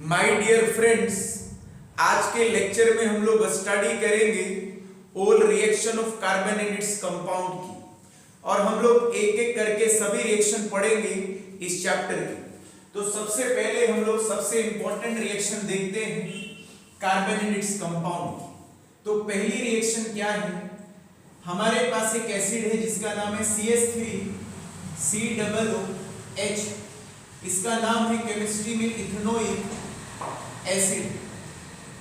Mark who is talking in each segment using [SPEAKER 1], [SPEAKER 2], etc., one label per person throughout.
[SPEAKER 1] My dear friends, आज के lecture में हम लोग स्टडी करेंगे all reaction of carbon and its compound की, और हम लोग एक एक करके सभी रिएक्शन पढ़ेंगे इस चैप्टर की। तो सबसे पहले हम लोग सबसे इंपॉर्टेंट रिएक्शन देखते हैं कार्बन एंड इट्स कंपाउंड की। तो पहली रिएक्शन क्या है, हमारे पास एक एसिड है जिसका नाम है CH3COOH। इसका नाम है केमिस्ट्री में इथेनोइक एसिड।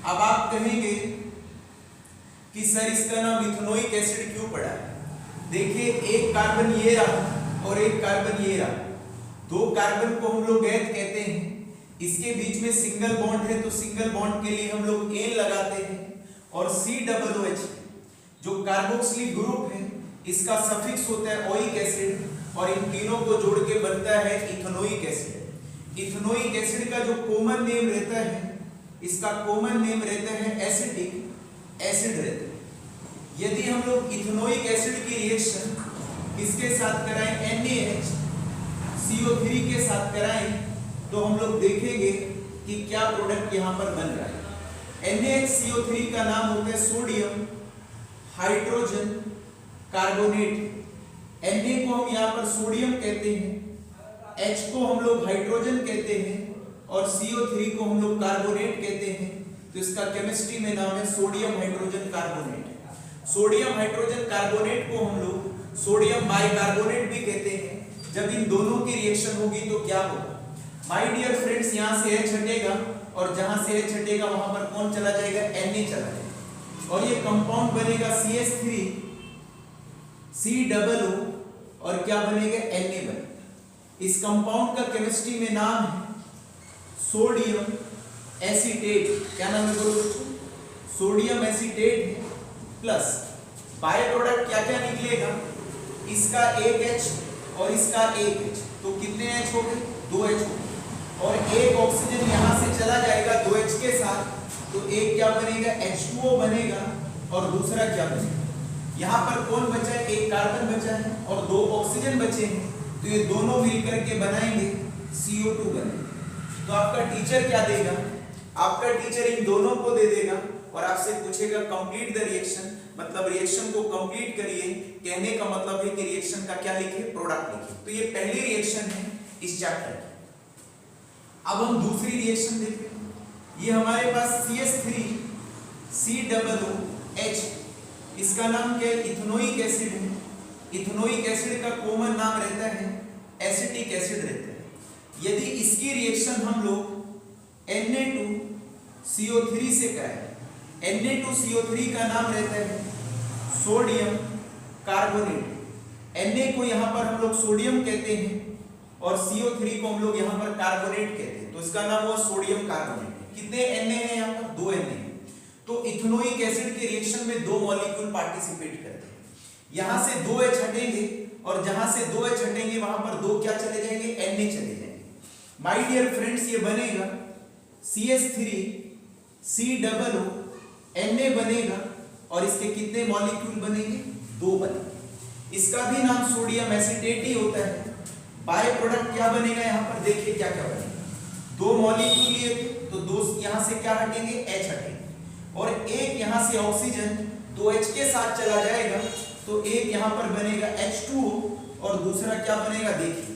[SPEAKER 1] अब आप कहेंगे कि सर इसका नाम इथेनोइक एसिड क्यों पड़ा है? देखिए, एक कार्बन ये रहा और एक कार्बन ये रहा, दो कार्बन को हम लोग एथ कहते हैं। इसके बीच में सिंगल बॉन्ड है तो सिंगल बॉन्ड के लिए हम लोग एन लगाते हैं, और COOH जो कार्बोक्सिलिक ग्रुप है इसका सफिक्स होता है ओइक एसिड, और इन तीनों को जोड़ के बनता है इथेनोइक एसिड। इथेनोइक एसिड का जो कॉमन नेम रहता है, इसका कॉमन नेम रहता है एसिटिक एसिड रहता है। यदि हम लोग इथेनोइक एसिड की रिएक्शन किसके साथ कराएं, NaHCO3 के साथ कराएं, तो हम लोग देखेंगे कि क्या प्रोडक्ट यहां पर बन रहा है। NaHCO3 का नाम होता है सोडियम हाइड्रोजन कार्बोनेट। Na को हम यहाँ पर सोडियम कहते हैं, H को हम लोग हाइड्रोजन कहते हैं, और CO3 को हम लोग कार्बोनेट कहते हैं। तो इसका केमिस्ट्री में नाम है sodium hydrogen carbonate. Sodium hydrogen carbonate को हम लोग सोडियम बाइकार्बोनेट भी कहते हैं। जब इन दोनों की रिएक्शन होगी तो क्या होगा? माय डियर फ्रेंड्स, यहाँ से H हटेगा और जहां से H हटेगा वहां पर कौन चला जाएगा, Na चला जाएगा, और ये कंपाउंड बनेगा CH3COO, और क्या बनेगा, Na बनेगा। इस कंपाउंड का केमिस्ट्री में नाम है सोडियम एसीटेट। क्या नाम है बोलो? सोडियम एसीटेट है, प्लस बाय प्रोडक्ट क्या क्या निकलेगा, इसका एक H और इसका एक H, तो कितने H हो गए, 2H हो गए, और एक ऑक्सीजन यहां से चला जाएगा 2H के साथ, तो एक क्या बनेगा, H2O बनेगा, और दूसरा क्या बनेगा, यहाँ पर कौन बचा है, एक कार्बन बचा है और दो ऑक्सीजन बचे हैं, तो ये दोनों मिलकर के बनाएंगे CO2 बनेगा। तो आपका टीचर क्या देगा, आपका टीचर इन दोनों को दे देगा और आपसे पूछेगा कंप्लीट द रिएक्शन, मतलब रिएक्शन को कंप्लीट करिए। कहने का मतलब है कि रिएक्शन का क्या लिखे, प्रोडक्ट लिखे। तो ये पहली रिएक्शन है इस चैप्टर की। अब हम दूसरी रिएक्शन देखते हैं। ये हमारे पास CH3COOH, इसका नाम क्या है, इथेनोइक एसिड है। इथेनोइक एसिड का कॉमन नाम रहता है एसिटिक एसिड रहता है। यदि इसकी रिएक्शन हम लोग Na2CO3 से कराएं, Na2CO3 का नाम रहता है सोडियम कार्बोनेट। Na को यहाँ पर हम लोग सोडियम कहते हैं और CO3 को हम लोग यहाँ पर कार्बोनेट कहते हैं, तो इसका नाम हुआ सोडियम कार्बोनेट। कितने Na है यहाँ पर, 2 Na है। तो इथेनोइक एसिड के रिएक्शन में दो मॉलिक्यूल पार्टिसिपेट करते हैं। यहां से 2H हटेंगे और जहां से 2H हटेंगे वहां पर दो क्या चले जाएंगे, Na चले जाएंगे। माय डियर फ्रेंड्स, ये बनेगा CH3COO, Na बनेगा, और इसके कितने मॉलिक्यूल बनेंगे, 2 बनेंगे। इसका भी नाम सोडियम एसीटेट ही होता है। बाय प्रोडक्ट क्या बनेगा, यहां पर देखिए क्या क्या बनेगा, दो मॉलिक्यूल लिए थे तो दो यहां से क्या हटेंगे, H हटेंगे, और एक यहां से ऑक्सीजन 2H के साथ चला जाएगा, तो एक यहां पर बनेगा H2O और दूसरा क्या बनेगा, देखिए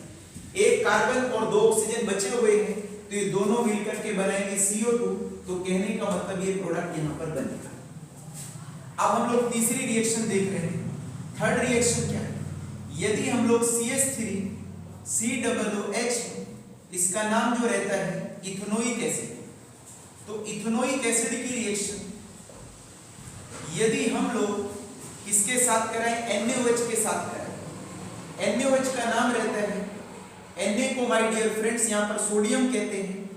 [SPEAKER 1] एक कार्बन और दो ऑक्सीजन बचे हुए हैं, तो ये दोनों मिलकर के बनाएंगे CO2। तो कहने का मतलब ये प्रोडक्ट यहां पर बनेगा। अब हम लोग तीसरी रिएक्शन देख रहे हैं। थर्ड रिएक्शन क्या है, यदि हम लोग CH3COOH, इसका नाम जो रहता है इथेनोइक एसिड, तो इथेनोइक एसिड की रिएक्शन यदि हम लोग किसके साथ कराएं, NaOH के साथ कराएं। NaOH का नाम रहता है, Na को माय डियर फ्रेंड्स यहाँ पर सोडियम कहते हैं,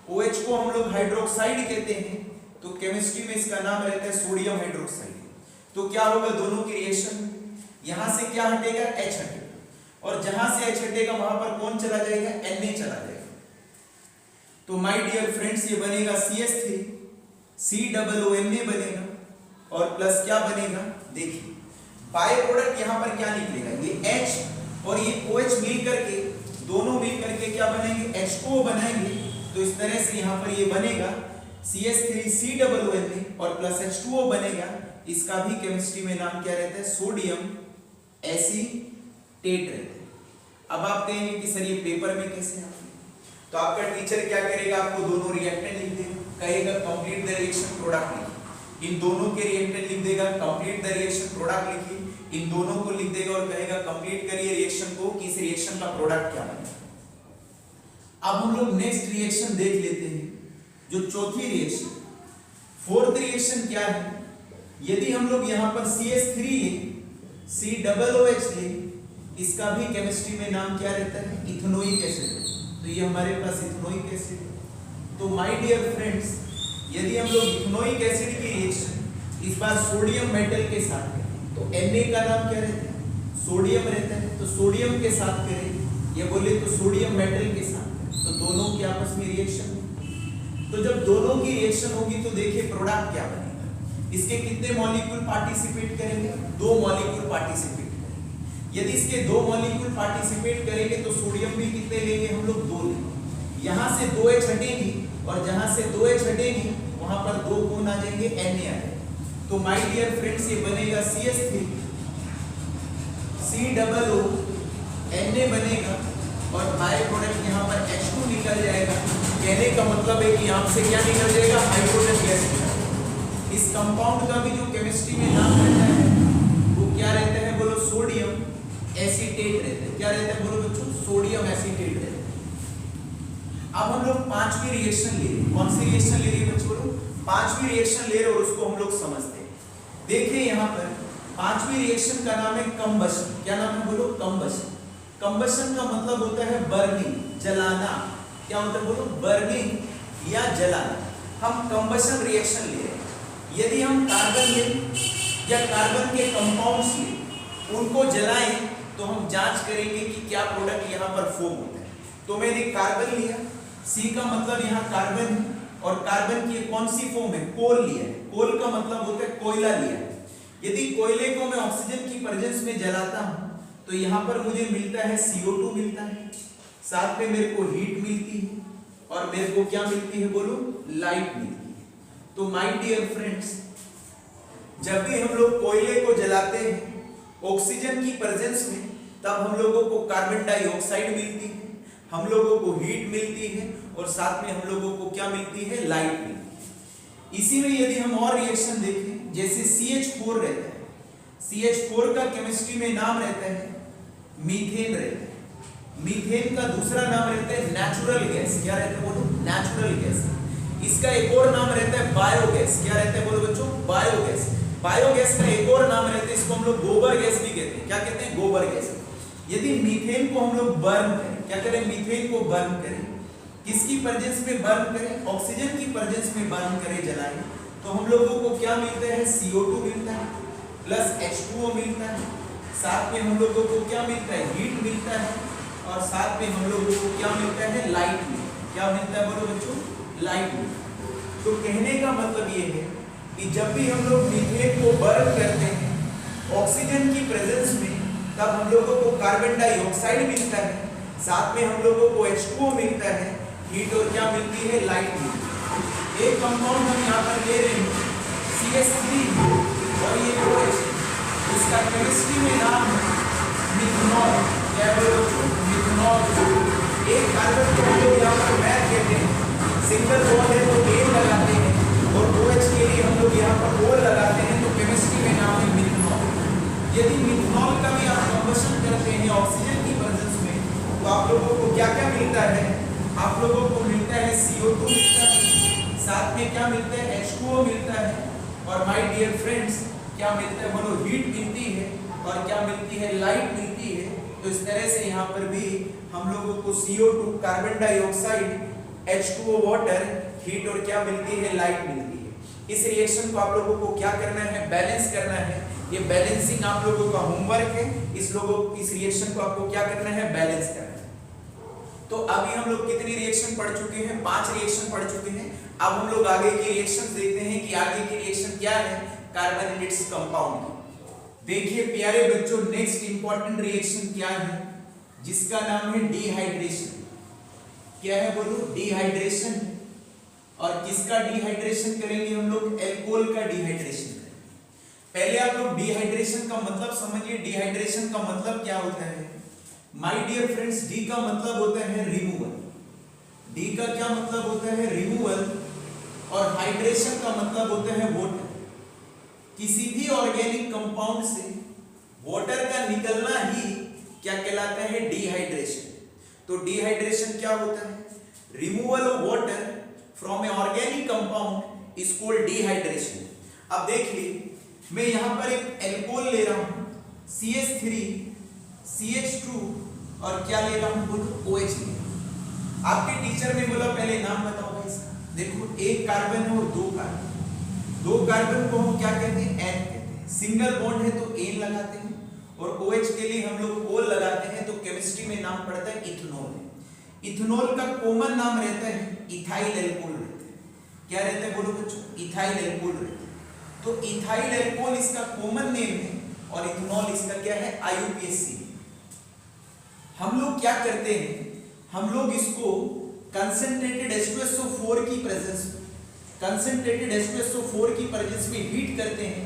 [SPEAKER 1] OH को हम लोग हाइड्रोक्साइड कहते हैं, तो केमिस्ट्री में इसका नाम रहता है सोडियम हाइड्रोक्साइड। तो क्या होगा, दोनों की रिएक्शन, यहां से क्या हटेगा, H हटेगा, और जहां से H हटेगा वहां पर कौन चला जाएगा, Na चला जाएगा। तो माय डियर फ्रेंड्स, ये बनेगा CH3COO Na बनेगा, और प्लस क्या बनेगा, देखिए बाय प्रोडक्ट यहां पर क्या निकलेगा, ये H और ये OH मिल करके, दोनों मिल करके क्या बनेंगे, H2O बनाएंगे, तो इस तरह से यहाँ पर ये बनेगा CH3COONA और प्लस H2O बनेगा। इसका भी केमिस्ट्री में नाम क्या रहता है? सोडियम एसीटेट रहता है। अब आप कहेंगे कि सर ये पेपर में कैसे आते हैं? तो आपका टीचर क्या करेगा? आपको दोनों रिएक्टेंट लिख देगा, कहेगा कंप्लीट द रिएक्शन प्रोडक्ट लिखिए। इन दोनों के रिएक्टेंट लिख देगा, कंप्लीट द रिएक्शन प्रोडक्ट लिखिए। इन दोनों को लिख देगा और कहेगा कंप्लीट करिए रिएक्शन को कि इस रिएक्शन का प्रोडक्ट क्या बनेगा। अब हम लोग नेक्स्ट रिएक्शन देख लेते हैं, जो चौथी रिएक्शन, फोर्थ रिएक्शन क्या है? यदि हम लोग यहाँ पर CH3 ले, COOH ले, इसका भी केमिस्ट्री में नाम क्या रहता है? Ethanoic acid. तो ये हमारे पास इथेनोइक एसिड। तो माय डियर फ्रेंड्स, यदि हम लोग इथेनोइक एसिड की रिएक्शन इस बार सोडियम मेटल के साथ करें तो Na का नाम क्या रहता है? सोडियम रहता है। तो सोडियम के साथ करें, ये बोले तो सोडियम मेटल के साथ, तो दोनों की आपस में रिएक्शन होगी। तो जब दोनों की रिएक्शन होगी तो देखिए प्रोडक्ट क्या बनेगा। इसके कितने मॉलिक्यूल पार्टिसिपेट करेंगे? 2 मॉलिक्यूल पार्टिसिपेट करेंगे। यदि इसके 2 मॉलिक्यूल पार्टिसिपेट करेंगे तो सोडियम भी कितने लेंगे हम लोग? 2 लेंगे। यहाँ से 2H हटेगी और जहाँ से 2H हटेगी वहां पर 2 कौन आ जाएंगे? Na आ जाएंगे। तो माय डियर फ्रेंड्स, ये बनेगा CH3 COO बनेगा और बाय प्रोडक्ट यहाँ पर H2 निकल जाएगा। कहने का मतलब है कि यहाँ से क्या निकल जाएगा? हाइड्रोजन गैस निकल। इस कंपाउंड का भी जो केमिस्ट्री में नाम रहता है वो क्या रहता है? बोलो सोडियम एसीटेट रहता है। क्या रहता है? बोलो बच्चों, सोडियम एसीटेट रहता है। अब हम लोग पांचवी रिएक्शन ले रहे हैं। कौन सी रिएक्शन ले रही है बच्चों? पांचवी रिएक्शन ले रहे और उसको हम लोग समझते हैं। देखिए यहाँ पर पांचवी रिएक्शन का नाम है कंबशन। क्या नाम है? बोलो कंबशन। कंबशन का मतलब होता है बर्निंग, जलाना। क्या होता है? बोलो बर्निंग या जलाना। हम कंबशन रिएक्शन ले रहे हैं। यदि हम कार्बन लें या कार्बन के कंपाउंड्स लें, उनको जलाएं तो हम जांच करेंगे कि क्या प्रोडक्ट यहाँ पर फॉर्म होता है। तो मैंने कार्बन लिया, C का मतलब यहाँ कार्बन है और कार्बन की कौन सी फॉर्म है? कोल लिया है। कोल का मतलब होता है कोयला लिया है। यदि कोयले को मैं ऑक्सीजन की प्रेजेंस में जलाता हूं तो यहाँ पर मुझे मिलता है CO2 मिलता है, साथ में मेरे को हीट मिलती है और मेरे को क्या मिलती है? बोलो लाइट मिलती है। तो माय डियर फ्रेंड्स, जब भी हम लोग कोयले को जलाते हैं ऑक्सीजन की प्रेजेंस में, तब हम लोगों को कार्बन डाइऑक्साइड मिलती है, हम लोगों को हीट मिलती है और साथ में हम लोगों को क्या मिलती है? लाइट मिलती है। इसी में यदि हम और रिएक्शन देखें, जैसे CH4 रहता है, CH4 का केमिस्ट्री में नाम रहता है मीथेन रहता है। मीथेन का दूसरा नाम रहता है नेचुरल गैस। क्या रहता है? बोलो नेचुरल गैस। इसका एक और नाम रहता है बायोगैस। क्या रहता है? बोलो बच्चों बायोगैस। बायोगैस का एक और नाम रहता है, इसको हम लोग गोबर गैस भी कहते हैं। क्या कहते हैं? गोबर गैस। यदि मीथेन को हम लोग बर्न करें, क्या करें? मीथेन को बर्न करें, किसकी प्रेजेंस में बर्न करें? ऑक्सीजन की प्रेजेंस में बर्न करें, जलाएं, तो हम लोगों को क्या मिलता है? CO2 मिलता है प्लस H2O मिलता है, साथ में हम लोगों को क्या मिलता है? हीट मिलता है और साथ में हम लोगों को क्या मिलता है? लाइट मिलता है। क्या मिलता है? बोलो बच्चों लाइट मिलता है। तो कहने का मतलब ये है कि जब भी हम लोग मीथेन को बर्न करते हैं ऑक्सीजन की प्रेजेंस में, तब हम लोगों को कार्बन डाइऑक्साइड मिलता है, साथ में हम लोगों को H2O मिलता है, हीट और क्या मिलती है? लाइट मिलती है। एक कंपाउंड हम यहाँ पर ले रहे हैं CH3 और ये OH, इसका केमिस्ट्री में नाम है मिथनॉल। क्या बोलो? मिथनॉल। एक कार्बन को हम लोग यहाँ पर मैच कहते हैं, सिंगल बॉन्ड है तो एन लगाते हैं और OH के लिए हम लोग यहाँ पर O लगाते हैं, तो केमिस्ट्री में नाम है मिथनॉल। यदि मिथनॉल का भी आप कंबशन करते हैं ऑक्सीजन की प्रेजेंस में, तो आप लोगों को क्या क्या मिलता है? आप लोगों को मिलता है CO2 मिलता है, साथ में क्या मिलता है? H2O मिलता है और माय डियर फ्रेंड्स क्या मिलता है? बोलो हीट मिलती है और क्या मिलती है? लाइट मिलती है। तो इस तरह से यहाँ पर भी हम लोगों को CO2 carbon dioxide, H2O water, heat और क्या मिलती है? लाइट मिलती है। इस रिएक्शन को आप लोगों को क्या करना है? बैलेंस करना है। ये बैलेंसिंग आप लोगों का होमवर्क है। इस रिएक्शन को आपको क्या करना है? बैलेंस करना है। तो अभी हम लोग कितनी रिएक्शन पढ़ चुके हैं? 5 रिएक्शन पढ़ चुके हैं। अब हम लोग आगे की रिएक्शन देखते हैं कि आगे की रिएक्शन क्या है कार्बन एंड इट्स कंपाउंड की। देखिए प्यारे बच्चों, नेक्स्ट इंपॉर्टेंट रिएक्शन क्या है, जिसका नाम है डिहाइड्रेशन। क्या है बोलो, डिहाइड्रेशन है। और किसका डिहाइड्रेशन करेंगे हम लोग, एल्कोहल का डिहाइड्रेशन करेंगे। पहले आप लोग डिहाइड्रेशन का मतलब समझिए। डिहाइड्रेशन का मतलब क्या होता है माय डियर फ्रेंड्स, डी का मतलब होता है रिमूवल। डी का क्या मतलब होता है, रिमूवल। और हाइड्रेशन का मतलब होता है वाटर। किसी भी ऑर्गेनिक कंपाउंड से वाटर का निकलना ही क्या कहलाता है, डिहाइड्रेशन। तो डिहाइड्रेशन क्या होता है, removal of water from A organic compound is called dehydration. अब देखिए मैं यहां पर एक एल्कोहल ले रहा हूं CH3 CH2 और क्या ले रहा हूं बोलो, OH ले। आपके टीचर ने बोला पहले नाम बताओ भाई इसका। देखो एक कार्बन है और दो कार्बन, दो कार्बन को हम क्या कहते हैं, एन कहते हैं। सिंगल बॉन्ड है तो एन लगाते हैं और OH के लिए हम लोग ओल लगाते हैं। तो केमिस्ट्री में नाम पड़ता है इथेनॉल। इथेनॉल का कॉमन नाम रहता है इथाइल एल्कोहल रहता है। क्या रहता है बोलो बच्चों, इथाइल एल्कोहल रहता है। तो इथाइल एल्कोहल इसका कॉमन नेम है और इथेनॉल इसका क्या है, IUPAC। हम लोग क्या करते हैं, हम लोग इसको कंसंट्रेटेड H2SO4 की प्रेजेंस में, कंसंट्रेटेड H2SO4 की प्रेजेंस में हीट करते हैं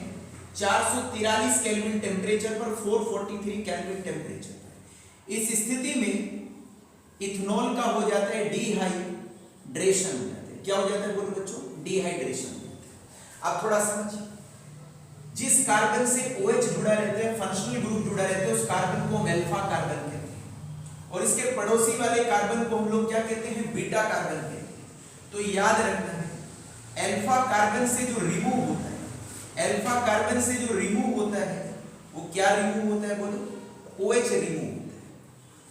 [SPEAKER 1] 443 केल्विन टेम्परेचर पर, 443 केल्विन टेम्परेचर। इस स्थिति में इथेनॉल का हो जाता है डिहाइड्रेशन हो जाता है। क्या हो जाता है बोलो बच्चों, डिहाइड्रेशन हो जाता है। अब थोड़ा समझिए, जिस कार्बन से OH जुड़ा रहता है, फंक्शनल ग्रुप जुड़ा रहता है, उस कार्बन को हम अल्फा कार्बन कहते हैं। और इसके पड़ोसी वाले कार्बन को हम लोग क्या कहते हैं, बीटा कार्बन कहते हैं। तो याद रखना है अल्फा कार्बन से जो रिमूव होता है, अल्फा कार्बन से जो रिमूव होता है वो क्या रिमूव होता है बोलो, OH रिमूव होता है।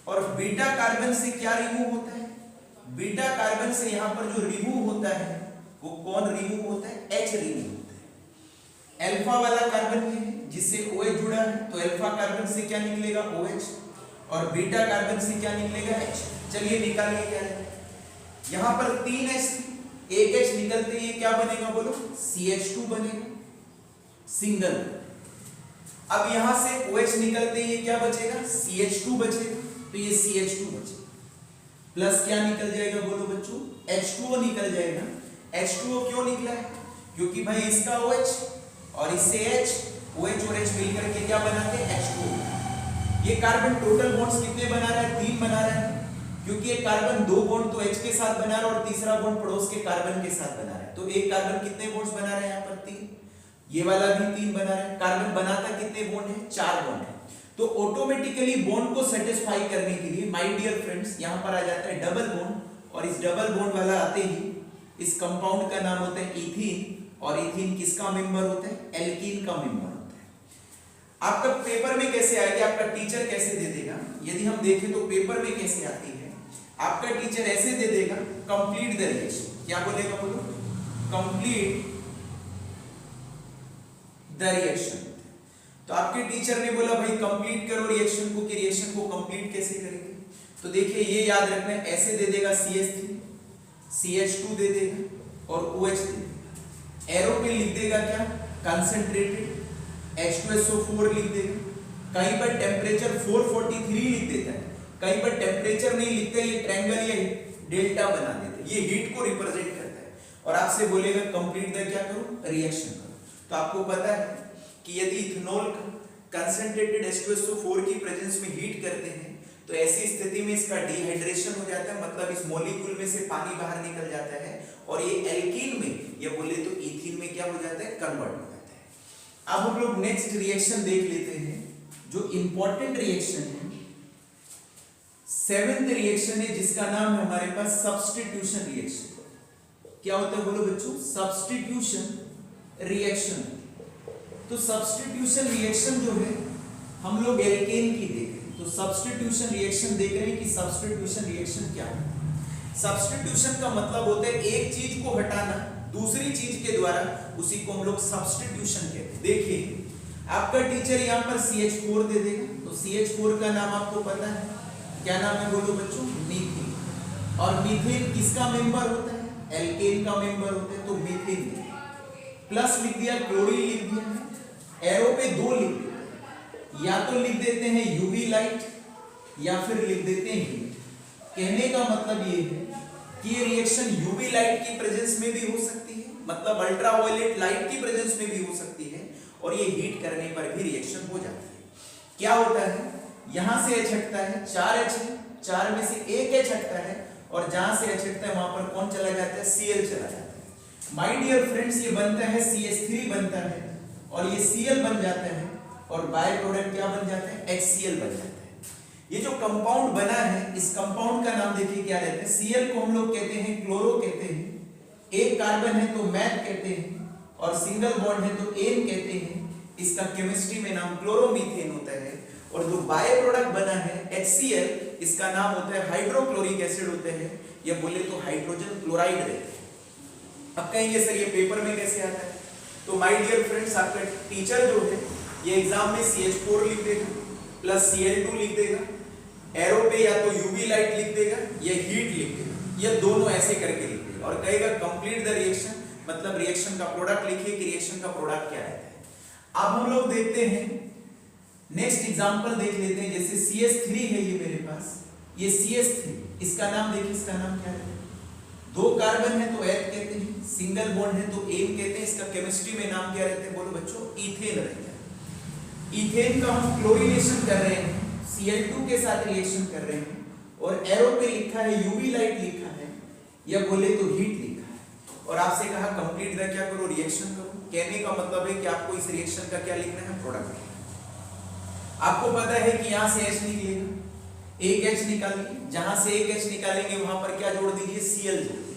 [SPEAKER 1] और बीटा कार्बन से क्या रिमूव होता है, बीटा कार्बन से यहां पर जो रिमूव होता है वो कौन रिमूव होता है, H रिमूव होता है। अल्फा वाला कार्बन ये है जिससे OH जुड़ा है, तो अल्फा कार्बन से क्या निकलेगा, OH। और बीटा कार्बन से क्या निकलेगा, H। चलिए निकालिए क्या है, यहां पर 3 H, एक H निकलते ही क्या बनेगा बोलो, CH2 बनेगा सिंगल। अब यहां से OH निकलते ही क्या बचेगा, CH2 बचेगा। तो ये CH2 बचेगा, प्लस क्या निकल जाएगा बोलो बच्चों, H2O निकल जाएगा। H2O क्यों निकला है, क्योंकि भाई इसका OH और इससे H, OH और H मिलकर के क्या बनाते हैं, H2O। ये कार्बन टोटल बॉन्ड्स कितने बना रहा है, 3 बना रहा है, क्योंकि एक कार्बन 2 बॉन्ड तो H के साथ बना रहा है और तीसरा बॉन्ड पड़ोस के कार्बन के साथ बना रहा है। तो एक कार्बन कितने बॉन्ड्स बना रहा है, यहाँ पर 3, ये वाला भी 3 बना रहा है। कार्बन बनाता कितने बॉन्ड है, 4 बॉन्ड है। तो ऑटोमेटिकली बॉन्ड को सेटिस्फाई करने के लिए माय डियर फ्रेंड्स यहाँ पर आ जाता है डबल बॉन्ड, और इस डबल बॉन्ड वाला आते ही इस कंपाउंड का नाम होता है इथीन। और इथीन किसका मेंबर होता है, एल्कीन का मेंबर होता है। आपका पेपर में कैसे आएगी, आपका टीचर कैसे दे देगा, यदि हम देखें तो पेपर में कैसे आती है, आपका टीचर ऐसे दे देगा, कंप्लीट द रिएक्शन। क्या बोलेगा बोलो, कंप्लीट द रिएक्शन। तो आपके टीचर ने बोला भाई कंप्लीट करो रिएक्शन को, कि रिएक्शन को कंप्लीट कैसे करेंगे। तो देखिए ये याद रखना है, ऐसे दे देगा CH3, CH2 दे देगा और OH दे देगा। एरो पे लिख देगा क्या, कंसंट्रेटेड H2SO4 लिख देगा। कहीं पर टेम्परेचर 443 लिख देता है, कहीं पर टेम्परेचर नहीं लिखते, ये ट्रायंगल या डेल्टा बना देते, ये हीट को रिप्रेजेंट करता है। और आपसे बोलेगा कंप्लीट द क्या करो, रिएक्शन करो। तो आपको पता है कि यदि इथेनॉल का कंसंट्रेटेड H2SO4 की प्रेजेंस में हीट करते हैं तो ऐसी स्थिति में इसका डिहाइड्रेशन हो जाता है, मतलब इस मॉलिक्यूल में से पानी बाहर निकल जाता है और ये एल्कीन में या बोले तो इथीन में क्या हो जाता है, कन्वर्ट हो जाता है। अब हम लोग नेक्स्ट रिएक्शन देख लेते हैं जो इंपॉर्टेंट रिएक्शन है, 7th रिएक्शन है जिसका नाम है हमारे पास सब्स्टिट्यूशन रिएक्शन। क्या होता है बोलो बच्चों, सब्स्टिट्यूशन रिएक्शन। तो सब्स्टिट्यूशन रिएक्शन जो है हम लोग एल्केन की देख रहे हैं, तो सब्स्टिट्यूशन रिएक्शन देख रहे हैं कि सब्स्टिट्यूशन रिएक्शन क्या है। सब्स्टिट्यूशन का मतलब होता है एक चीज को हटाना दूसरी चीज के द्वारा, उसी को हम लोग सब्स्टिट्यूशन कहते हैं। देखिए आपका टीचर यहाँ पर CH4 दे देगा, तो CH4 का नाम आपको पता है, क्या नाम है बोलो बच्चों, मीथेन। और मीथेन किसका मेंबर होता है, एल्केन का मेंबर होता है, तो मीथेन प्लस लिख दिया, क्लोरीन लिख दिया, एरो पे 2 लिख दिया, या तो लिख देते हैं यूवी लाइट या फिर लिख देते हैं हीट। कहने का मतलब ये है कि ये रिएक्शन यूवी लाइट की प्रेजेंस में भी हो सकती है, मतलब अल्ट्रावायलेट लाइट की प्रेजेंस में भी हो सकती है, और ये हीट करने पर भी रिएक्शन हो जाती है। क्या होता है, यहां से H हटता है, 4 H है, 4 में से एक H हटता है, और जहां से H हटता है वहां पर कौन चला जाता है, Cl चला जाता है। माय डियर फ्रेंड्स, ये बनता है CH3 बनता है, और ये Cl बन जाता है, और बाय प्रोडक्ट क्या बन जाता है, HCl बन जाता है। ये जो कंपाउंड बना है, इस कंपाउंड का नाम देखिए क्या रहता है, Cl को हम लोग कहते हैं क्लोरो कहते हैं, एक कार्बन है तो मैथ कहते हैं, और सिंगल बॉन्ड है तो एन कहते हैं। इसका केमिस्ट्री में नाम क्लोरोमीथेन होता है। और जो बाय प्रोडक्ट बना है HCl, इसका नाम होता है हाइड्रोक्लोरिक एसिड होता है, या बोले तो हाइड्रोजन क्लोराइड रहते हैं। अब कहेंगे सर ये पेपर में कैसे आता है, तो माय डियर फ्रेंड्स, आपका टीचर जो है ये एग्जाम में CH4 लिख देगा प्लस Cl2 लिख देगा, एरो पे या तो यूवी लाइट लिख देगा या हीट लिख देगा, ये दोनों ऐसे करके लिख देगा, और कहेगा कंप्लीट द रिएक्शन, मतलब रिएक्शन का प्रोडक्ट लिखिए कि रिएक्शन का प्रोडक्ट क्या रहता है। अब हम लोग देखते हैं, नेक्स्ट एग्जांपल देख लेते हैं। जैसे CH3 है ये मेरे पास, ये CH3, इसका नाम देखिए, इसका नाम क्या है, 2 कार्बन है तो H कहते हैं, सिंगल बॉन्ड है तो एन कहते हैं। इसका केमिस्ट्री में नाम क्या रहता है, बोलो बच्चों, इथेन रहता है। इथेन का हम क्लोरीनेशन कर रहे हैं, Cl2 के साथ रिएक्शन कर रहे हैं, और एरो पे लिखा है यूवी लाइट लिखा है, या बोले तो हीट लिखा है, और आपसे कहा कंप्लीट द क्या करो, रिएक्शन करो। कहने का मतलब है कि आपको इस रिएक्शन का क्या लिखना है, प्रोडक्ट। आपको पता है कि यहां से H निकलेगा, एक H निकालिए, जहां से एक H निकालेंगे वहां पर क्या जोड़ दीजिए, Cl जोड़ दीजिए।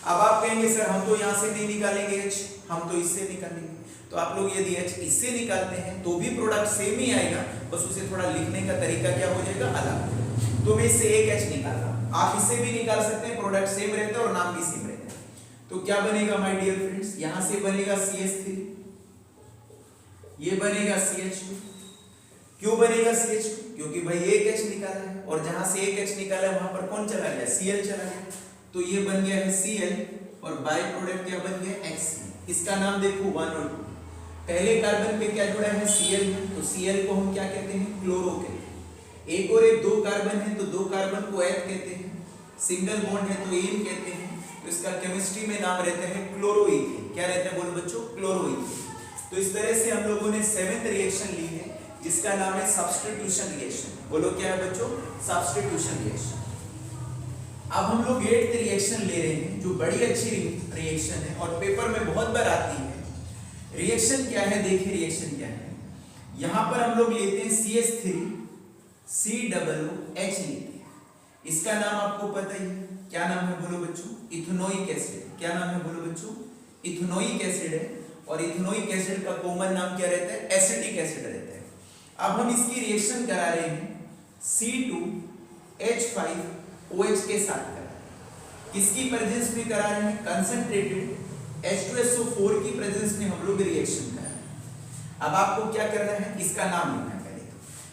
[SPEAKER 1] अब आप कहेंगे सर हम तो यहां से नहीं निकालेंगे H, हम तो इससे निकालेंगे। तो आप लोग यदि H इससे निकालते हैं तो भी प्रोडक्ट सेम ही आएगा, बस उसे थोड़ा लिखने का तरीका क्या हो जाएगा, अलग। तो मैं इससे एक H निकाल रहा हूं, आप इससे भी निकाल सकते हैं, प्रोडक्ट सेम रहता है और नाम भी सेम रहता है। तो क्या बनेगा माय डियर फ्रेंड्स, यहां से बनेगा CH3, ये बनेगा CH2। क्यों बनेगा CH2, क्योंकि भाई एक H निकाला है, और जहां से एक H निकाला है वहां पर कौन चला गया, Cl चला गया, तो ये बन गया है Cl, और बाय प्रोडक्ट क्या बन गया, HCl। इसका नाम देखो 1 और 2, पहले कार्बन पे क्या जुड़ा है, Cl है, तो Cl को हम क्या कहते हैं, क्लोरो कहते हैं। एक और एक 2 कार्बन है तो 2 कार्बन को H कहते हैं, सिंगल बॉन्ड है तो एन कहते हैं। तो इसका केमिस्ट्री में नाम रहता है क्लोरोइथेन। क्या रहता है बोलो बच्चों, क्लोरोइथेन। तो इस तरह से हम लोगों ने 7th रिएक्शन ली है, जिसका नाम है सब्स्टिट्यूशन रिएक्शन। बोलो क्या है बच्चों, सब्स्टिट्यूशन रिएक्शन। अब हम लोग 8th रिएक्शन ले रहे हैं, जो बड़ी अच्छी रिएक्शन है और पेपर में बहुत बार आती है। रिएक्शन क्या है, देखिए रिएक्शन क्या है। यहां पर हम लोग लेते हैं CH3 COOH लेते हैं। इसका नाम आपको पता ही है, क्या नाम है बोलो बच्चों, इथेनोइक एसिड। क्या नाम है बोलो बच्चों, इथेनोइक एसिड है। और इथेनोइक एसिड का कॉमन नाम क्या रहता है, एसिटिक एसिड रहता है। अब हम इसकी रिएक्शन करा रहे हैं C2H5OH के साथ करा रहे हैं। किसकी प्रेजेंस में करा रहे हैं, कंसंट्रेटेड H2SO4 की प्रेजेंस में हम लोग रिएक्शन करा रहे हैं। अब आपको क्या करना है, इसका नाम लिखना है।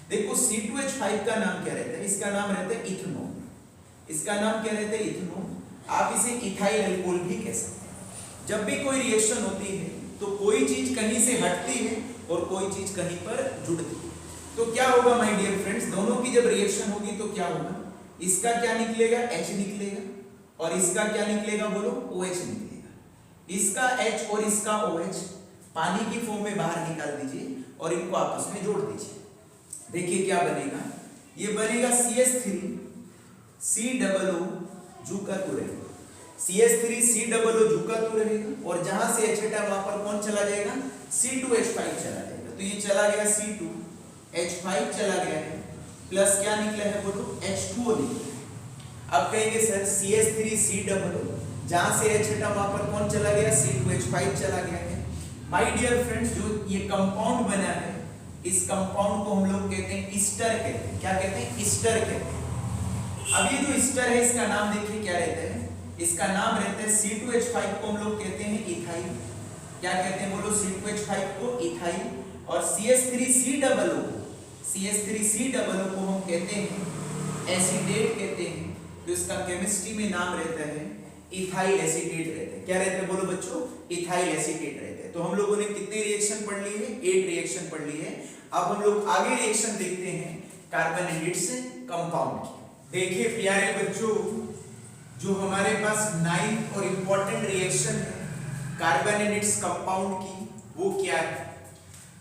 [SPEAKER 1] देखो C2H5 का नाम क्या रहता है, इसका नाम रहता है इथेनॉल। इसका नाम क्या रहता है, इथेनॉल। आप इसे इथाइल अल्कोहल भी कह सकते हैं। जब भी कोई रिएक्शन होती है तो कोई चीज कहीं से हटती है और कोई चीज कहीं पर जुड़ती है। तो क्या होगा माय डियर फ्रेंड्स, दोनों की जब रिएक्शन होगी तो क्या होगा, इसका क्या निकलेगा, H निकलेगा, और इसका क्या निकलेगा बोलो, OH निकलेगा। इसका H और इसका OH पानी की फॉर्म में बाहर निकाल दीजिए और इनको आपस में जोड़ दीजिए। देखिए क्या बनेगा, ये बनेगा CH3 COO झुका-तू रहेगा, CH3 COO झुका-तू रहेगा, और जहां से H हटा वहां पर कौन चला जाएगा, C2H5 चला जाएगा। तो ये चला गया C2H5 चला गया है, प्लस क्या निकला है बोलो, H2O निकला है। अब कहेंगे सर CH3 COO, जहां से H हटा वहां पर कौन चला गया, C2H5 चला गया है। माय डियर फ्रेंड्स, जो ये कंपाउंड बना है, इस कंपाउंड को हम लोग कहते हैं ईस्टर कहते हैं। क्या कहते हैं, ईस्टर कहते हैं। अब ये जो ईस्टर है, इसका नाम देखिए क्या रहता है, इसका नाम रहता है C2H5 को हम लोग कहते हैं इथाइल। क्या कहते हैं बोलो, C2H5 को इथाइल, और CH3 COO को हम कहते हैं एसिडेट कहते हैं। तो इसका केमिस्ट्री में नाम रहता है इथाइल एसिडेट रहता है। क्या रहता है बोलो बच्चों, इथाइल एसिडेट रहता है। तो हम लोगों ने कितनी रिएक्शन पढ़ ली है, 8 रिएक्शन पढ़ ली है। अब हम लोग आगे रिएक्शन देखते हैं कार्बोनेटेड से कंपाउंड की। देखिए प्यारे बच्चों, जो हमारे पास 9th और इंपॉर्टेंट रिएक्शन है कार्बन एंड इट्स कंपाउंड की, वो क्या है।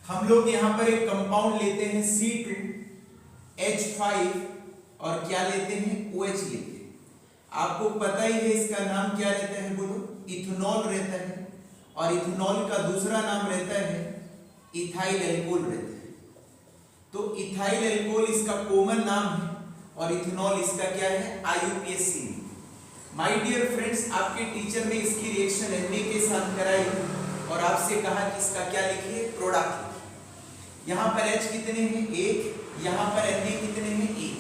[SPEAKER 1] हम लोग यहाँ पर एक कंपाउंड लेते हैं C2H5 और क्या लेते हैं, OH लेते हैं। आपको पता ही है इसका नाम क्या रहता है, बोलो, इथेनॉल रहता है। और इथेनॉल का दूसरा नाम रहता है इथाइल एल्कोहल रहता है। तो इथाइल एल्कोहल इसका कॉमन नाम है और इथेनॉल इसका क्या है, IUPAC। माय डियर फ्रेंड्स, आपके टीचर ने इसकी रिएक्शन Na के साथ कराई और आपसे कहा कि इसका क्या लिखिए, प्रोडक्ट लिखिए। यहाँ पर H कितने हैं, 1, यहाँ पर Na कितने हैं, 1।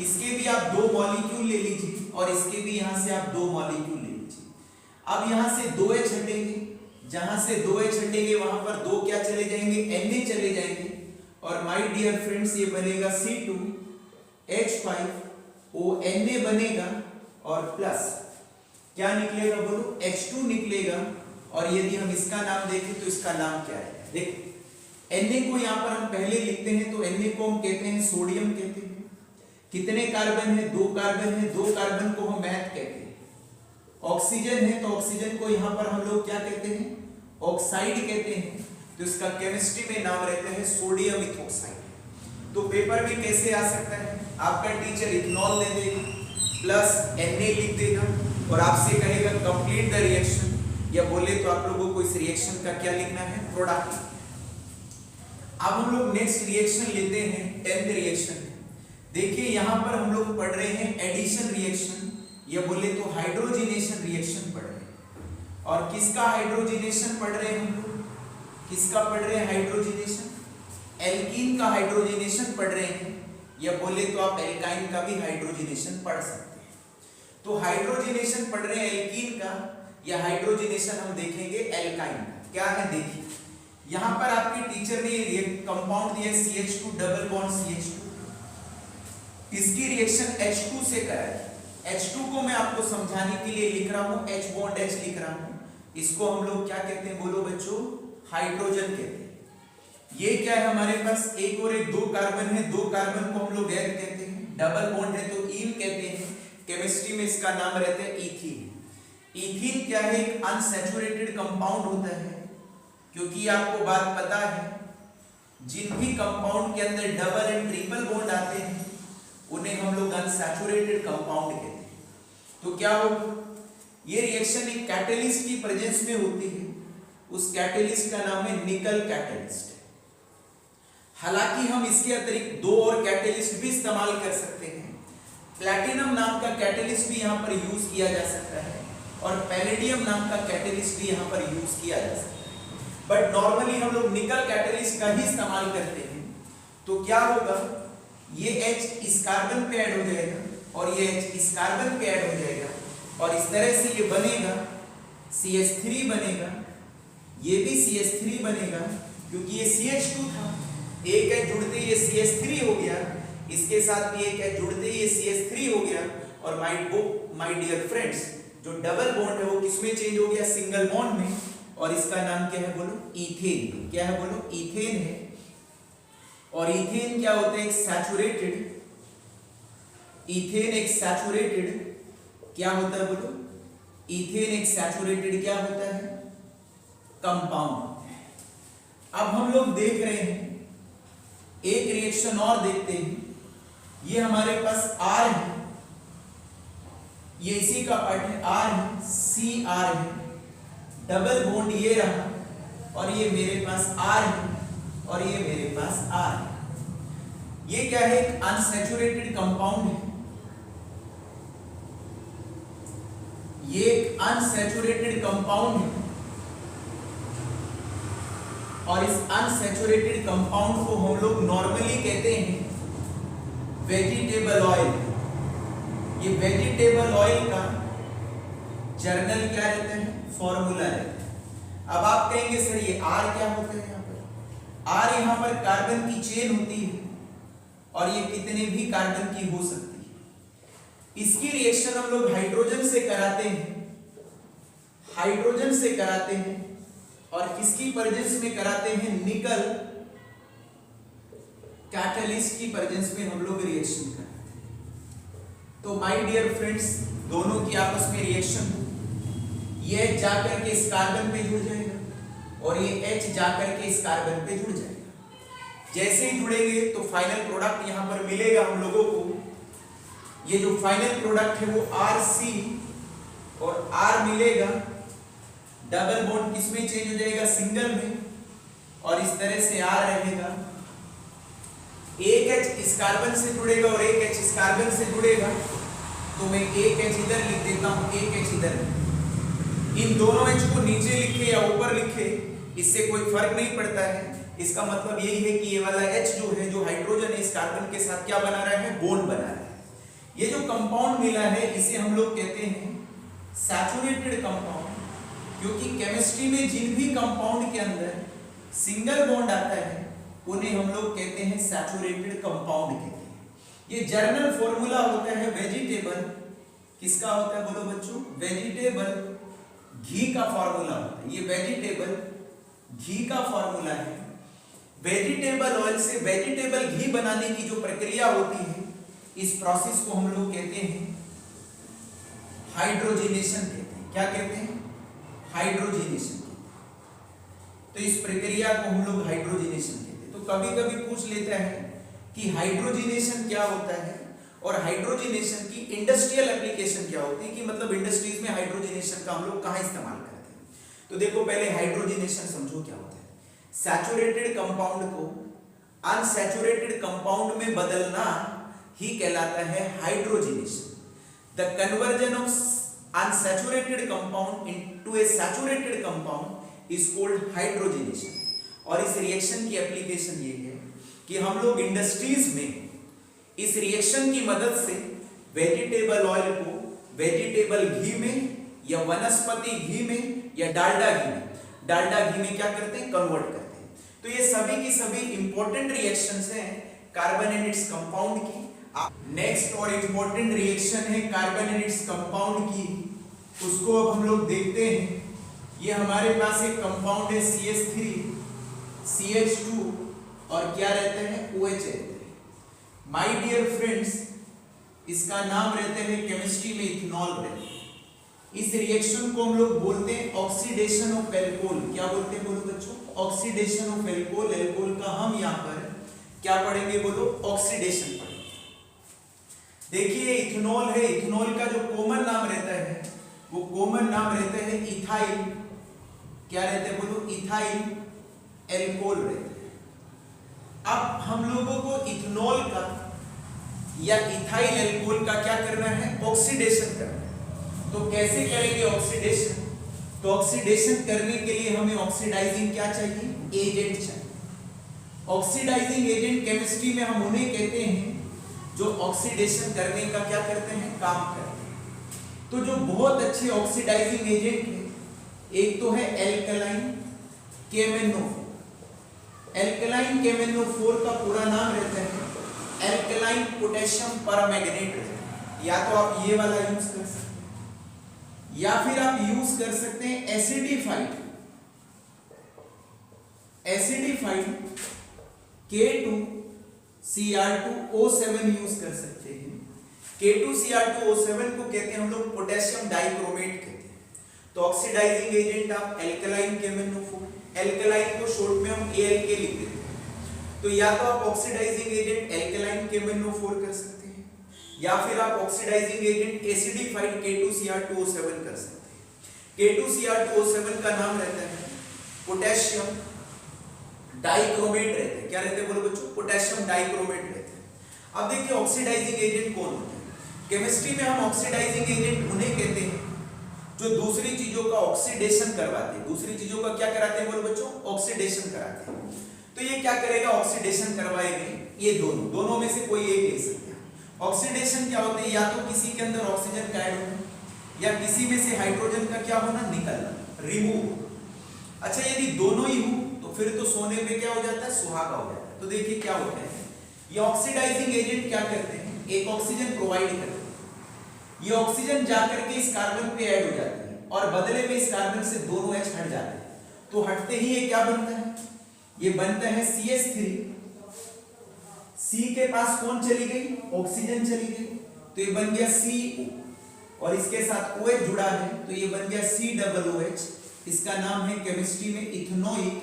[SPEAKER 1] इसके भी आप 2 मॉलिक्यूल ले लीजिए और इसके भी यहाँ से आप 2 मॉलिक्यूल ले लीजिए। अब यहाँ से 2H हटेंगे, जहां से 2H हटेंगे वहां पर 2 क्या चले जाएंगे, Na चले जाएंगे। और माय डियर फ्रेंड्स ये बनेगा C2H5ONa बनेगा और प्लस क्या निकलेगा, बोलो, H2 निकलेगा। और यदि हम इसका नाम देखें तो इसका नाम क्या है, देखो Na को यहाँ पर हम पहले लिखते हैं तो Na को हम कहते हैं सोडियम कहते हैं। कितने कार्बन है, 2 कार्बन है, 2 कार्बन को हम मैथ कहते हैं। ऑक्सीजन है तो ऑक्सीजन को यहाँ पर हम लोग क्या कहते हैं, ऑक्साइड कहते हैं। तो इसका केमिस्ट्री में नाम रहता है सोडियम इथोक्साइड। तो पेपर में कैसे आ सकता है, आपका टीचर इथेनॉल दे देगा प्लस Na लिख देगा और आपसे कहेगा कंप्लीट द रिएक्शन, या बोले तो आप लोगों को इस रिएक्शन का क्या लिखना है, प्रोडक्ट। अब हम लोग नेक्स्ट रिएक्शन लेते हैं, 10th रिएक्शन। देखिए यहाँ पर हम लोग पढ़ रहे हैं एडिशन रिएक्शन, या बोले तो हाइड्रोजिनेशन रिएक्शन पढ़ रहे हैं। और किसका हाइड्रोजिनेशन पढ़ रहे हैं हम लोग, किसका पढ़ रहे हैं हाइड्रोजिनेशन, एल्कीन का हाइड्रोजिनेशन पढ़ रहे हैं, या बोले तो आप एल्काइन का भी हाइड्रोजिनेशन पढ़ सकते हैं। तो हाइड्रोजिनेशन पढ़ रहे हैं एल्कीन का, या हाइड्रोजिनेशन हम देखेंगे एल्काइन का। क्या है देखिए, यहाँ पर आपके टीचर ने ये कंपाउंड दिया CH2 डबल बॉन्ड CH2, इसकी रिएक्शन H2 से कराई। H2 को मैं आपको समझाने के लिए लिख रहा हूं, H बॉन्ड H लिख रहा हूं। इसको हम लोग क्या कहते हैं, बोलो बच्चों, हाइड्रोजन कहते हैं। ये क्या है हमारे पास, एक और एक 2 कार्बन है, 2 कार्बन को हम लोग गैस कहते हैं। डबल बॉन्ड है तो ईन कहते हैं। केमिस्ट्री में इसका नाम रहता है इथीन। इथीन क्या है, एक अनसैचुरेटेड कंपाउंड होता है, क्योंकि आपको बात पता है जिन भी कंपाउंड के अंदर डबल एंड ट्रिपल बॉन्ड आते हैं उन्हें हम लोग अनसैचुरेटेड कंपाउंड कहते हैं। तो क्या होगा, ये रिएक्शन एक कैटलिस्ट की प्रेजेंस में होती है। उस कैटलिस्ट का नाम है निकल कैटलिस्ट। हालांकि हम इसके अतिरिक्त 2 और कैटलिस्ट भी इस्तेमाल कर सकते हैं। प्लैटिनम नाम का कैटलिस्ट भी यहाँ पर यूज किया जा सकता है और पैलेडियम नाम का कैटलिस्ट भी यहाँ पर यूज किया जा सकता है। बट नॉर्मली हम लोग निकल कैटलिस्ट का ही इस्तेमाल करते हैं। तो क्या होगा, ये H इस कार्बन पे ऐड हो जाएगा और ये H इस कार्बन पे ऐड हो जाएगा और इस तरह से ये बनेगा CH3 बनेगा, ये भी CH3 बनेगा क्योंकि ये CH2 था। एक H जुड़ते ही ये CH3 हो गया, इसके साथ भी एक H जुड़ते ही ये CH3 हो गया। और माय डियर फ्रेंड्स, जो डबल बॉन्ड है वो किसमें चेंज हो गया, सिंगल बॉन्ड में। और इसका नाम क्या है, बोलो, इथेन। क्या है, बोलो, इथेन है। और इथेन क्या होता है, एक सैचुरेटेड, इथेन एक सैचुरेटेड क्या होता है, बोलो, इथेन एक सैचुरेटेड क्या होता है, कंपाउंड। अब हम लोग देख रहे हैं एक रिएक्शन और देखते हैं। ये हमारे पास R है, ये इसी का पार्ट है, R है, CR है, डबल बॉन्ड ये रहा और ये मेरे पास R है और ये मेरे पास R है। ये क्या है, एक अनसैचुरेटेड कंपाउंड है। ये एक अनसैचुरेटेड कंपाउंड है और इस अनसैचुरेटेड कंपाउंड को हम लोग नॉर्मली कहते हैं वेजिटेबल ऑयल। ये वेजिटेबल ऑयल का जर्नल क्या रहता है, फॉर्मूला रहता है। अब आप कहेंगे सर ये R क्या होता है, यहाँ पर R यहाँ पर कार्बन की चेन होती है और ये कितने भी कार्बन की हो सकती है। इसकी रिएक्शन हम लोग हाइड्रोजन से कराते हैं, हाइड्रोजन से कराते हैं और किसकी प्रेजेंस में कराते हैं, निकल कैटलिस्ट की प्रेजेंस में हम लोग रिएक्शन कराते हैं। तो माय डियर फ्रेंड्स, दोनों की आपस में रिएक्शन हो, ये H जाकर के इस कार्बन पे जुड़ जाएगा और ये H जाकर के इस कार्बन पे जुड़ जाएगा। जैसे ही जुड़ेंगे तो फाइनल प्रोडक्ट यहाँ पर मिलेगा हम लोगों को। ये जो फाइनल प्रोडक्ट है वो RC और R मिलेगा। डबल बॉन्ड किसमें चेंज हो जाएगा? सिंगल में। और इस तरह से R रहेगा। एक H इस कार्बन से जुड़ेगा और एक H इस कार्बन से जुड़ेगा, तो मैं एक H इधर लिख देता हूं, एक H इधर। इन दोनों H को नीचे लिखे या ऊपर लिखे इससे कोई फर्क नहीं पड़ता है। इसका मतलब यही है कि ये वाला H जो है, जो हाइड्रोजन है, इस कार्बन के साथ क्या बना रहा है? बॉन्ड बना रहा है। ये जो कंपाउंड मिला है इसे हम लोग कहते हैं सैचुरेटेड कंपाउंड, क्योंकि केमिस्ट्री में जिन भी कंपाउंड के अंदर सिंगल बॉन्ड आता है उन्हें हम लोग कहते हैं सैचुरेटेड कंपाउंड कहते हैं। ये जर्नल फॉर्मूला होता है वेजिटेबल, किसका होता है बोलो बच्चों? वेजिटेबल घी का फॉर्मूला होता है। ये वेजिटेबल घी का फॉर्मूला है। वेजिटेबल ऑयल से वेजिटेबल घी बनाने की जो प्रक्रिया होती है, इस प्रोसेस को हम लोग कहते हैं हाइड्रोजिनेशन कहते हैं। क्या कहते हैं? हाइड्रोजिनेशन। तो इस प्रक्रिया को हम लोग हाइड्रोजिनेशन कहते हैं। तो कभी कभी पूछ लेता है कि हाइड्रोजिनेशन क्या होता है और हाइड्रोजिनेशन की इंडस्ट्रियल एप्लीकेशन क्या होती है, कि मतलब इंडस्ट्रीज में हाइड्रोजिनेशन का हम लोग कहां इस्तेमाल करते हैं। तो देखो, पहले हाइड्रोजिनेशन समझो क्या होता है। सैचुरेटेड कंपाउंड को अनसैचुरेटेड कंपाउंड में बदलना ही कहलाता है hydrogenation. The conversion of unsaturated compound into A saturated compound is called hydrogenation. और इस रिएक्शन की एप्लीकेशन ये है कि हम लोग इंडस्ट्रीज में इस रिएक्शन की मदद से वेजिटेबल ऑयल को वेजिटेबल घी में या वनस्पति घी में या डालडा घी में क्या करते हैं? कन्वर्ट करते हैं। तो ये सभी की सभी इंपॉर्टेंट रिएक्शंस हैं कार्बन एंड इट्स कंपाउंड की। नेक्स्ट और इंपॉर्टेंट रिएक्शन है कार्बन एंड इट्स कंपाउंड की, उसको अब हम लोग देखते हैं। ये हमारे पास एक कंपाउंड है CH3 CH2 और क्या रहते हैं? OH रहते हैं। माय डियर फ्रेंड्स, इसका नाम रहते हैं केमिस्ट्री में इथेनॉल रहते हैं। इस रिएक्शन को हम लोग बोलते हैं ऑक्सीडेशन ऑफ एल्कोहल। क्या बोलते हैं बोलो बच्चों? Oxidation of alcohol. एल्कोहल का हम यहाँ पर क्या पढ़ेंगे बोलो? ऑक्सीडेशन पढ़ेंगे। देखिए, इथेनॉल है, इथेनॉल का जो कॉमन नाम रहता है वो कॉमन नाम रहता है इथाइल। क्या रहते हैं बोलो? इथाइल एल्कोहल रहते हैं। अब हम लोगों को इथेनॉल का या इथाइल एल्कोहल का क्या करना है? ऑक्सीडेशन करना है। तो कैसे करेंगे ऑक्सीडेशन? तो ऑक्सीडेशन करने के लिए हमें ऑक्सीडाइजिंग क्या चाहिए? एजेंट चाहिए। ऑक्सीडाइजिंग एजेंट केमिस्ट्री में हम उन्हें कहते हैं जो ऑक्सीडेशन करने का क्या करते हैं? काम करते हैं। तो जो बहुत अच्छे ऑक्सीडाइजिंग एजेंट है, एक तो है एल्कलाइन KMnO4। एल्कलाइन KMnO4 का पूरा नाम रहता है एल्कलाइन पोटेशियम परमैंगनेट। या तो आप ये वाला यूज कर सकते हैं या फिर आप यूज कर सकते हैं एसिडिफाइड K2Cr2O7 यूज कर सकते हैं। K2Cr2O7 को कहते हैं हम लोग पोटेशियम डाइक्रोमेट कहते हैं। तो ऑक्सीडाइजिंग एजेंट आप एल्कलाइन KMnO4, एल्कलाइन को शॉर्ट में हम ALK लिख देते हैं। तो या तो आप ऑक्सीडाइजिंग एजेंट एल्कलाइन KMnO4 कर सकते हैं या फिर आप ऑक्सीडाइजिंग एजेंट एसिडिफाइड K2Cr2O7 कर सकते हैं। K2Cr2O7 का नाम रहता है पोटेशियम डाइक्रोमेट रहते हैं। क्या रहते हैं बोलो बच्चों? पोटेशियम डाइक्रोमेट रहते हैं। अब देखिए, ऑक्सीडाइजिंग एजेंट कौन होते हैं? केमिस्ट्री में हम ऑक्सीडाइजिंग एजेंट उन्हें कहते हैं जो दूसरी चीजों का ऑक्सीडेशन करवाते हैं। दूसरी चीजों का क्या कराते हैं बोलो बच्चों? ऑक्सीडेशन कराते हैं। तो ये क्या करेगा? ऑक्सीडेशन करवाएंगे। ये दोनों में से कोई एक ले सकते हैं। ऑक्सीडेशन क्या होते हैं? या तो किसी के अंदर ऑक्सीजन का ऐड होना या किसी में से हाइड्रोजन का क्या होना? निकलना, रिमूव। अच्छा, यदि दोनों ही हो तो फिर तो सोने पे क्या हो जाता है? सुहागा हो जाता है। तो देखिए क्या होता है, ये ऑक्सीडाइजिंग एजेंट क्या करते हैं? एक ऑक्सीजन प्रोवाइड करते हैं। ये ऑक्सीजन जाकर के इस कार्बन पे ऐड हो जाती है और बदले में इस कार्बन से दोनों H हट जाते हैं। तो हटते ही ये क्या बनता है? ये बनता है CH3। C के पास कौन चली गई? ऑक्सीजन चली गई। तो ये बन गया CO और इसके साथ OH जुड़ा है तो ये बन गया COOH। इसका नाम है केमिस्ट्री में इथेनोइक,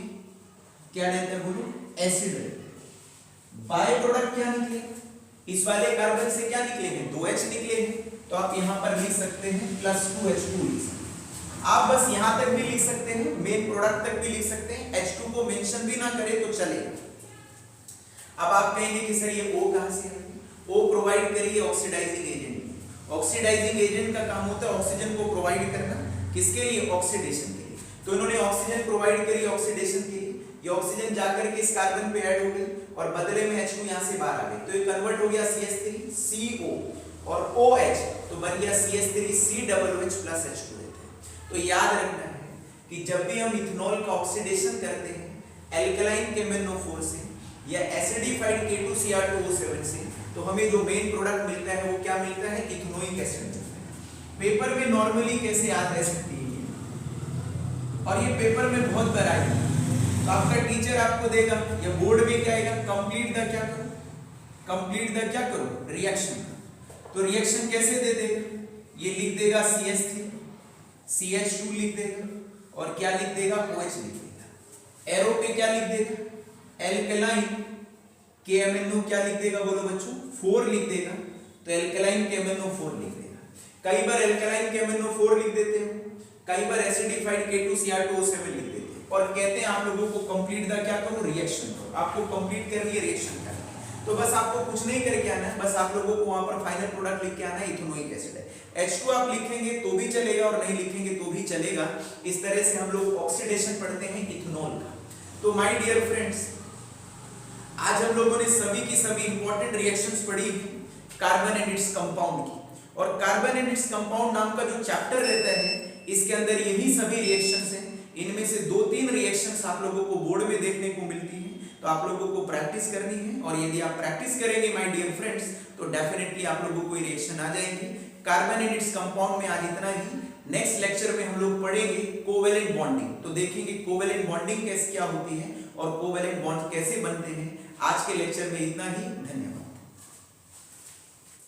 [SPEAKER 1] क्या रहता है बोलो, एसिड। बाय प्रोडक्ट क्या निकलेगा, इस वाले कार्बन से क्या निकलेंगे, 2H निकलेंगे, तो आप यहां पर लिख सकते हैं +2H2 लिख सकते हैं। आप बस यहां तक भी लिख सकते हैं, मेन प्रोडक्ट तक भी लिख सकते हैं, H2 को मेंशन भी ना करें तो चलेगा। अब आप कहेंगे कि सर ये O कहां से आएगा, O प्रोवाइड करिए ऑक्सीडाइजिंग एजेंट। ऑक्सीडाइजिंग एजेंट का काम होता है ऑक्सीजन को प्रोवाइड करना, किसके लिए, ऑक्सीडेशन के लिए। तो इन्होंने ऑक्सीजन प्रोवाइड करी ऑक्सीडेशन के लिए, ये ऑक्सीजन जाकर के इस कार्बन पे ऐड हो गई और बदले में H2 यहां से बाहर आ गई, तो ये कन्वर्ट हो गया CH3 CO और OH, तो बन गया CH3 COOH प्लस H2 रहता है। तो याद रखना है कि जब भी हम इथेनॉल का ऑक्सीडेशन करते हैं एल्कलाइन KMnO4 से या एसिडिफाइड K2Cr2O7 से, तो हमें जो मेन प्रोडक्ट मिलता है वो क्या मिलता है, इथेनोइक एसिड मिलता है। पेपर में नॉर्मली कैसे याद रह सकती है, और ये पेपर में बहुत बार आई, तो आपका टीचर आपको देगा या बोर्ड में क्या आएगा, कंप्लीट द क्या करो, कंप्लीट द क्या करो, रिएक्शन। तो रिएक्शन कैसे दे देगा, ये लिख देगा CH3 CH2 लिख देगा और क्या लिख देगा, OH लिख देगा। एरो पे क्या लिख देगा, एल्कलाइन KMnO क्या लिख देगा बोलो बच्चों, 4 लिख देगा, तो एल्कलाइन KMnO4 लिख देगा। कई बार एल्कलाइन KMnO4 लिख देते हैं, कई बार एसिडिफाइड K2Cr2O7 लिख देते हैं और कहते हैं आप लोगों को कंप्लीट द क्या करो, रिएक्शन करो। आपको कंप्लीट करनी है, रिएक्शन करनी है, तो बस आपको कुछ नहीं करके आना है, बस आप लोगों को वहां पर फाइनल प्रोडक्ट लिख के आना है, इथेनोइक एसिड है। H2 आप लिखेंगे तो भी चलेगा और नहीं लिखेंगे तो भी चलेगा। इस तरह से हम लोग ऑक्सीडेशन पढ़ते हैं इथेनॉल का। तो माय डियर फ्रेंड्स, आज हम लोगों ने सभी की सभी इंपॉर्टेंट रिएक्शंस पढ़ी कार्बन एंड इट्स कंपाउंड की, और कार्बन एंड इट्स कंपाउंड नाम का जो चैप्टर रहता है इसके अंदर यही सभी रिएक्शंस हैं। इनमें से 2-3 रिएक्शंस आप लोगों को बोर्ड में देखने को मिलती है, तो आप लोगों को प्रैक्टिस करनी है, और यदि आप प्रैक्टिस करेंगे माय डियर फ्रेंड्स तो डेफिनेटली आप लोगों को ये रिएक्शन आ जाएंगे। कार्बन एंड इट्स कंपाउंड में आज इतना ही। नेक्स्ट लेक्चर में हम लोग पढ़ेंगे कोवेलेंट बॉन्डिंग, तो देखेंगे कोवेलेंट बॉन्डिंग कैसे क्या होती है और कोवेलेंट बॉन्ड कैसे बनते हैं। आज के लेक्चर में इतना ही, धन्यवाद।